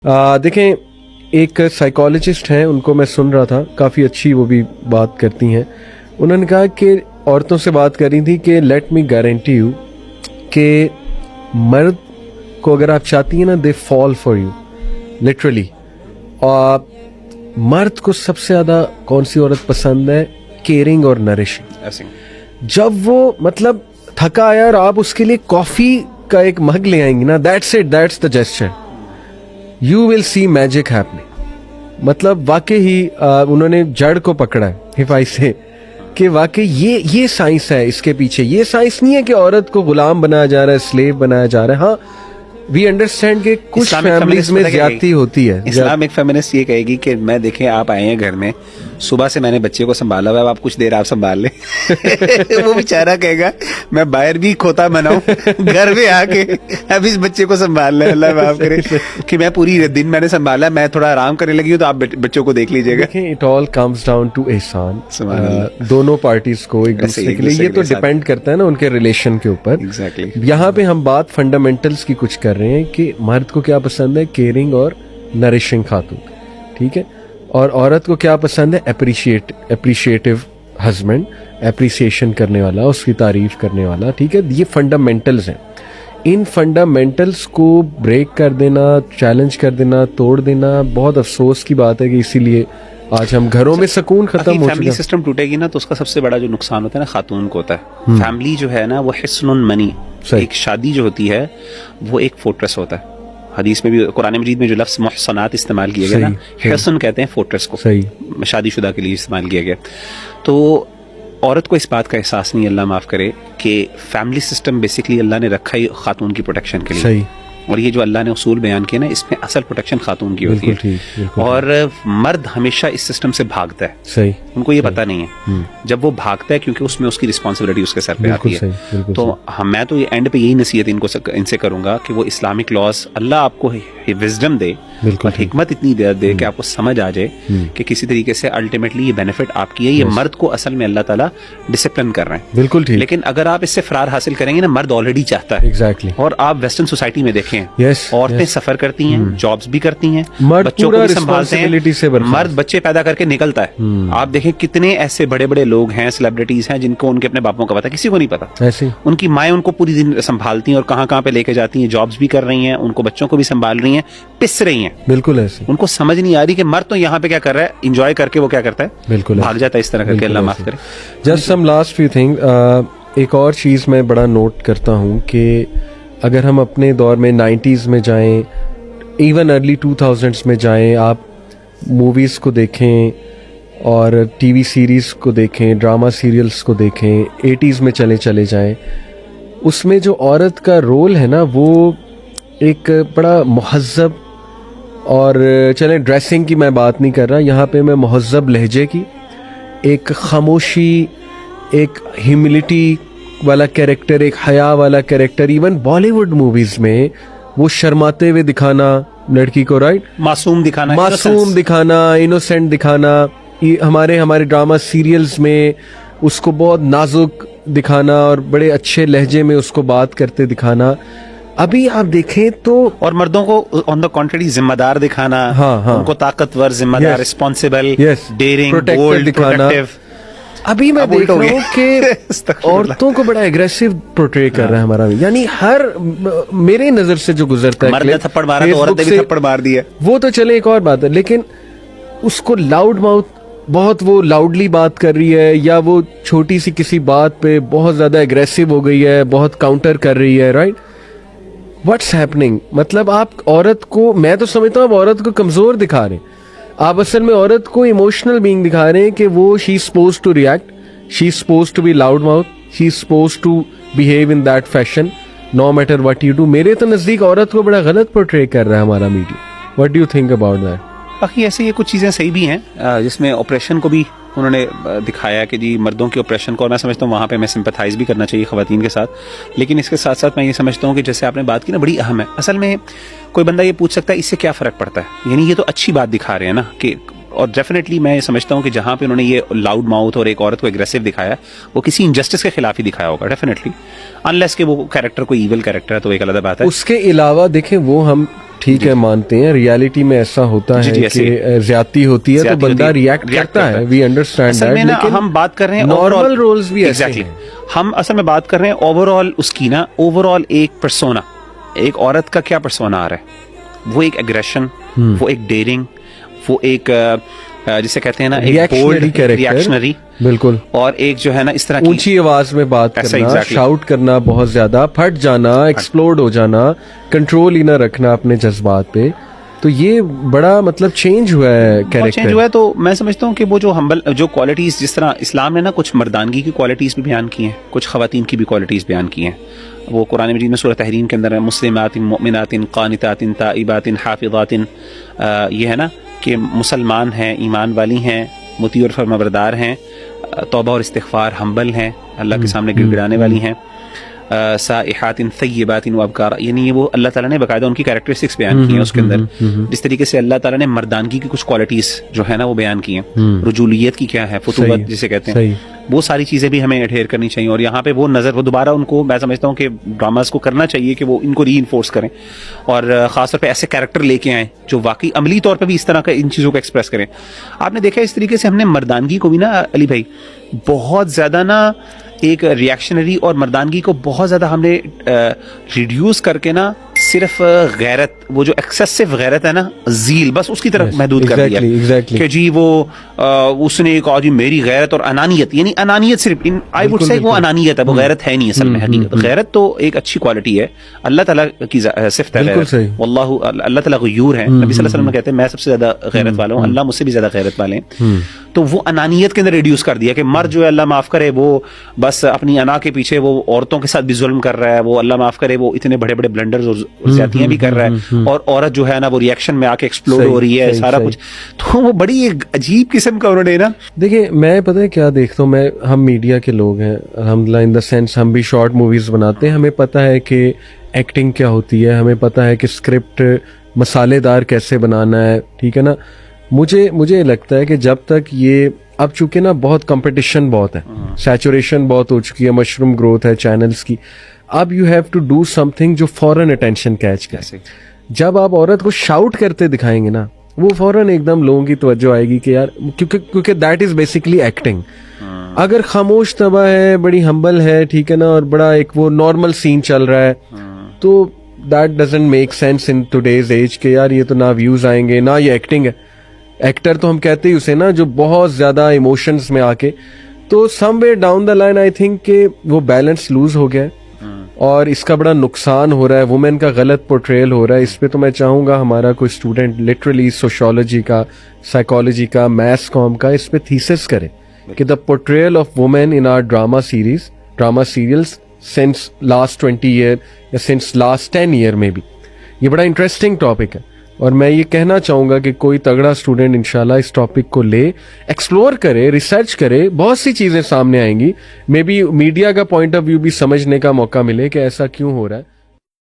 देखें, एक साइकोलॉजिस्ट हैं, उनको मैं सुन रहा था, काफ़ी अच्छी वो भी बात करती हैं. उन्होंने कहा कि औरतों से बात कर रही थी कि लेट मी गारंटी यू कि मर्द को अगर आप चाहती हैं ना, they fall for you literally. मर्द को सबसे ज़्यादा कौन सी औरत पसंद है? केयरिंग और नरिशिंग. जब वो मतलब थका आया और आप उसके लिए कॉफ़ी का एक मग ले आएंगी ना, that's it, that's the gesture. You will see magic happening. मतलब वाकई ही उन्होंने जड़ को पकड़ा है हिफाई से कि वाकई ये साइंस है इसके पीछे. ये साइंस नहीं है कि औरत को गुलाम बनाया जा रहा है, स्लेव बनाया जा रहा है. हाँ, वी अंडरस्टैंड कि कुछ फैमिलीज में ज्यादती होती है. इस्लामिक फेमिनिस्ट ये कहेगी कि मैं देखें आप आए हैं घर में, सुबह से मैंने बच्चे को संभाला हुआ है, आप कुछ देर आप संभाल ले. वो बेचारा कहेगा मैं बाहर भी खोता बनाऊं, घर में आके अब इस बच्चे को संभाल ले, अल्लाह माफ करे कि मैं पूरी दिन मैंने संभाला, मैं थोड़ा आराम करने लगी हूँ, तो आप बच्चों को देख लीजिएगा. It all comes down to एहसान. दोनों पार्टीज को एक दूसरे के लिए, ये तो डिपेंड करता है ना उनके रिलेशन के ऊपर. एग्जैक्टली. यहाँ पे हम बात फंडामेंटल्स की कुछ कर रहे हैं कि मर्द को क्या पसंद है? केयरिंग और नरिशिंग खातून, ठीक है. और औरत को क्या पसंद है? एप्रिशिएटिव हस्बैंड, एप्रिसिएशन करने वाला, उसकी तारीफ करने वाला, ठीक है. ये फंडामेंटल्स हैं. इन फंडामेंटल्स को ब्रेक कर देना, चैलेंज कर देना, तोड़ देना बहुत अफसोस की बात है कि इसीलिए आज हम घरों में सुकून खत्म हो चुका है. फैमिली सिस्टम टूटेगी ना तो उसका सबसे बड़ा जो नुकसान होता है ना, खातून को होता है. फैमिली जो है ना वो हिस्नुन मनी, एक शादी जो होती है वो एक फोर्ट्रेस होता है. हदीस में भी, कुरान मजीद में जो लफ्ज़ मुहसनात इस्तेमाल किया गया ना, हिस्न कहते हैं फोर्ट्रेस को, शादीशुदा के लिए इस्तेमाल किया गया. तो औरत को इस बात का एहसास नहीं, अल्लाह माफ़ करे, कि फैमिली सिस्टम बेसिकली अल्लाह ने रखा ही खातून की प्रोटेक्शन के लिए. और ये जो अल्लाह ने उसूल बयान किया ना, इसमें असल प्रोटेक्शन खातून की होती है. और मर्द हमेशा इस सिस्टम से भागता है. सही. उनको ये पता नहीं है. जब वो भागता है क्योंकि उसमें उसकी रिस्पॉन्सिबिलिटी उसके सर पे आती है. तो मैं तो ये एंड पे यही नसीहत इनसे करूंगा कि वो इस्लामिक लॉज, अल्लाह आपको विजडम दे और हिकमत इतनी दे कि आपको समझ आ जाए कि किसी तरीके से अल्टीमेटली ये बेनिफिट आपकी है. ये मर्द को असल में अल्लाह ताला डिसिप्लिन कर रहे हैं. बिल्कुल ठीक. लेकिन अगर आप इससे फरार हासिल करेंगे ना, मर्द ऑलरेडी चाहता है. एग्जैक्टली. और आप वेस्टर्न सोसाइटी में देखें, औरतें सफर करती हैं, जॉब्स भी करती हैं, बच्चों को भी संभालते हैं, मर्द बच्चे पैदा करके निकलता है. आप देखें कितने ऐसे बड़े बड़े लोग हैं, सेलिब्रिटीज हैं, जिनको उनके अपने बापों का पता, किसी को नहीं पता. ऐसे उनकी माएं उनको पूरी दिन संभालती हैं और कहां कहां पे लेके जाती हैं, जॉब्स भी कर रही हैं, उनको बच्चों को भी संभाल रही हैं, पिस रही हैं. बिल्कुल ऐसे. उनको समझ नहीं आ रही कि मर्द तो यहाँ पे क्या कर रहा है, इंजॉय करके वो क्या करता है, बिल्कुल भाग जाता है इस तरह करके. अल्लाह माफ करे. Just some last few thing. एक और चीज मैं बड़ा नोट करता हूँ कि अगर हम अपने दौर में 90s में जाएं, इवन अर्ली 2000s में जाएं, आप मूवीज़ को देखें और टीवी सीरीज़ को देखें, ड्रामा सीरियल्स को देखें, 80s में चले जाएं, उसमें जो औरत का रोल है ना, वो एक बड़ा मुहज़्ज़ब, और चलें ड्रेसिंग की मैं बात नहीं कर रहा यहाँ पे, मैं मुहज़्ज़ब लहजे की, एक खामोशी, एक ह्यूमिलिटी वाला कैरेक्टर, एक हया वाला कैरेक्टर. इवन बॉलीवुड मूवीज में वो शर्माते हुए दिखाना लड़की को, राइट, मासूम दिखाना, इनोसेंट दिखाना. हमारे ड्रामा सीरियल्स में उसको बहुत नाजुक दिखाना और बड़े अच्छे लहजे में उसको बात करते दिखाना. अभी आप देखें तो, और मर्दों को ऑन द कॉन्ट्ररी जिम्मेदार दिखाना. हाँ. उनको ताकतवर, जिम्मेदार, रिस्पॉन्सिबल, डेयरिंग, बोल्ड, प्रोटेक्टिव. अभी मैं देख रहा हूँ कि औरतों को बड़ा एग्रेसिव पोर्ट्रे कर रहा है हमारा. यानी हर मेरे नजर से जो गुजरता है, मर्द ने थप्पड़ मारा तो औरत ने भी थप्पड़ मार दिया, वो तो चले एक और बात है, लेकिन उसको लाउड माउथ, बहुत वो लाउडली बात कर रही है, या वो छोटी सी किसी बात पे बहुत ज्यादा एग्रेसिव हो गई है, बहुत काउंटर कर रही है, राइट. What's happening? मतलब आप औरत को, मैं तो समझता हूँ आप औरत को कमजोर दिखा रहे हैं. आप असल में औरत को इमोशनल बीइंग दिखा रहे हैं कि वो she is supposed to react, she is supposed to be loud mouth, she is supposed to behave in that fashion no matter what you do. मेरे तो नजदीक औरत को बड़ा गलत पोर्ट्रे कर रहा है हमारा media. What do you think about that? बाकी ऐसे ये कुछ चीजें सही भी हैं, जिसमें ऑपरेशन को भी उन्होंने दिखाया कि जी मर्दों के ऑपरेशन को, मैं समझता हूँ वहाँ पे मैं सिंपैथाइज भी करना चाहिए ख़वातीन के साथ. लेकिन इसके साथ साथ मैं ये समझता हूँ कि जैसे आपने बात की ना, बड़ी अहम है. असल में कोई बंदा ये पूछ सकता है इससे क्या फ़र्क पड़ता है, यानी ये तो अच्छी बात दिखा रहे हैं ना कि اور ڈیفینیٹلی میں یہ سمجھتا ہوں کہ جہاں پہ انہوں نے یہ لاؤڈ ماؤتھ اور ایک عورت کو اگریسو دکھایا وہ کسی انجسٹس کے خلاف ہی دکھایا ہوگا ڈیفینیٹلی, انلیس کہ وہ کیریکٹر کوئی ایول کیریکٹر ہے تو ایک علیحدہ بات ہے. اس کے علاوہ دیکھیں وہ ہم ٹھیک ہے مانتے ہیں, ریالٹی میں ایسا ہوتا ہے کہ زیادتی ہوتی ہے تو بندہ ریئیکٹ کرتا ہے, وی انڈرسٹینڈ دیٹ, لیکن ہم بات کر رہے ہیں نارمل رولز بھی ایسے ایگزیکٹلی, ہم اصل میں بات کر رہے ہیں اوور آل اس کی نا, اوور آل ایک پرسونا, ایک عورت کا کیا پرسونا آ رہا ہے, وہ ایک اگریشن, وہ ایک ڈیرنگ, وہ ایک جسے کہتے ہیں نا ایک بولڈ ریئیکشنری, بالکل, اور ایک جو ہے نا اس طرح کی اونچی آواز میں بات کرنا, شاؤٹ کرنا, بہت زیادہ پھٹ جانا, ایکسپلوڈ ہو جانا, کنٹرول ہی نہ رکھنا اپنے جذبات پہ. تو یہ بڑا مطلب چینج ہوا ہے کیریکٹر, چینج ہوا ہے. تو میں سمجھتا ہوں کہ وہ جو ہمبل جو کوالٹیز, جس طرح اسلام نے نا کچھ مردانگی کی کوالٹیز بھی بیان کی ہیں, کچھ خواتین کی بھی کوالٹیز بیان کی ہیں. وہ قرآن مجید میں سورہ تحریم کے اندر ہے مسلمات مؤمنات قانتات تائبات حافظات, یہ ہے نا کہ مسلمان ہیں, ایمان والی ہیں, مطیع اور فرمانبردار ہیں, توبہ اور استغفار, ہمبل ہیں, اللہ کے سامنے گڑ گڑانے والی ہیں, سائحات طیبات وابکار, یعنی وہ اللہ تعالیٰ نے باقاعدہ ان کی کیریکٹرسٹکس بیان کی ہیں اس کے اندر. جس طریقے سے اللہ تعالیٰ نے مردانگی کی کچھ کوالٹیز جو ہے نا وہ بیان کی ہیں, رجولیت کی کیا ہے, فتوت جسے کہتے ہیں, وہ ساری چیزیں بھی ہمیں ایڈھیر کرنی چاہیے. اور یہاں پہ وہ نظر, وہ دوبارہ ان کو میں سمجھتا ہوں کہ ڈراماز کو کرنا چاہیے کہ وہ ان کو ری انفورس کریں, اور خاص طور پہ ایسے کیریکٹر لے کے آئیں جو واقعی عملی طور پہ بھی اس طرح کا ان چیزوں کو ایکسپریس کریں. آپ نے دیکھا اس طریقے سے ہم نے مردانگی کو بھی نا علی بھائی بہت زیادہ نا ایک ریئیکشنری اور مردانگی کو بہت زیادہ ہم نے ریڈیوس کر کے نا صرف غیرت, وہ جو ایکسیسو غیرت ہے نا, زیل, بس اس کی طرف محدود کر دیا کہ جی وہ اس نے کہا جی میری غیرت اور انانیت, یعنی انانیت صرف آئی وڈ سے وہ انانیت ہے, وہ غیرت ہے نہیں اصل میں حقیقت. غیرت تو ایک اچھی کوالٹی ہے, اللہ تعالیٰ کی صفت ہے غیرت, واللہ اللہ تعالیٰ غیور ہے, نبی صلی اللہ علیہ وسلم کہتے ہیں میں سب سے زیادہ غیرت والا ہوں, اللہ مجھ سے بھی زیادہ غیرت والے ہیں. تو وہ انانیت کے اندر ریڈیوس کر دیا کہ مرد جو ہے اللہ معاف کرے وہ بس اپنی انا کے پیچھے وہ عورتوں کے ساتھ بھی ظلم کر رہا ہے, وہ اللہ معاف کرے وہ اتنے بڑے بڑے بلنڈرز اور زیادتیاں بھی کر رہا ہے, اور عورت جو ہے نا وہ ریئیکشن میں آ کے ایکسپلوڈ ہو رہی ہے سارا کچھ. تو وہ بڑی ایک عجیب قسم کا انہوں نے نا, دیکھیں میں پتہ ہے کیا دیکھتا ہوں, میں ہم میڈیا کے لوگ ہیں الحمدللہ, ان دا سینس ہم بھی شارٹ موویز بناتے ہیں, ہمیں پتہ ہے کہ ایکٹنگ کیا ہوتی ہے, ہمیں پتہ ہے کہ اسکرپٹ مسالے دار کیسے بنانا ہے, ٹھیک ہے نا. مجھے لگتا ہے کہ جب تک یہ, اب چونکہ نا بہت کمپٹیشن بہت ہے, سیچوریشن بہت ہو چکی ہے, مشروم گروتھ ہے چینلز کی, اب you have to do something جو فوراً اٹینشن کیچ کرے. جب آپ عورت کو شاؤٹ کرتے دکھائیں گے نا, وہ فوراً ایک دم لوگوں کی توجہ آئے گی کہ یار, کیونکہ دیٹ از بیسکلی ایکٹنگ. اگر خاموش طبع ہے, بڑی ہمبل ہے, ٹھیک ہے نا, اور بڑا ایک وہ نارمل سین چل رہا ہے, تو that doesn't make sense in today's age کہ یار یہ تو نہ ویوز آئیں گے نہ یہ ایکٹنگ ہے. ایکٹر تو ہم کہتے ہی اسے نا جو بہت زیادہ ایموشنز میں آ کے, تو some way down the line I think کہ وہ بیلنس لوز ہو گیا ہے اور اس کا بڑا نقصان ہو رہا ہے, وومن کا غلط پورٹریل ہو رہا ہے. اس پہ تو میں چاہوں گا ہمارا کوئی اسٹوڈنٹ لٹرلی سوشیولوجی کا, سائیکالوجی کا, میتھس کام کا اس پہ تھیسس کرے کہ the portrayal of women in our drama serials since last 20 year یا سنس لاسٹ 10 ایئر میں بھی, یہ بڑا انٹرسٹنگ ٹاپک ہے. اور میں یہ کہنا چاہوں گا کہ کوئی تگڑا اسٹوڈنٹ انشاءاللہ اس ٹاپک کو لے, ایکسپلور کرے, ریسرچ کرے, بہت سی چیزیں سامنے آئیں گی, مے بی میڈیا کا پوائنٹ آف ویو بھی سمجھنے کا موقع ملے کہ ایسا کیوں ہو رہا ہے.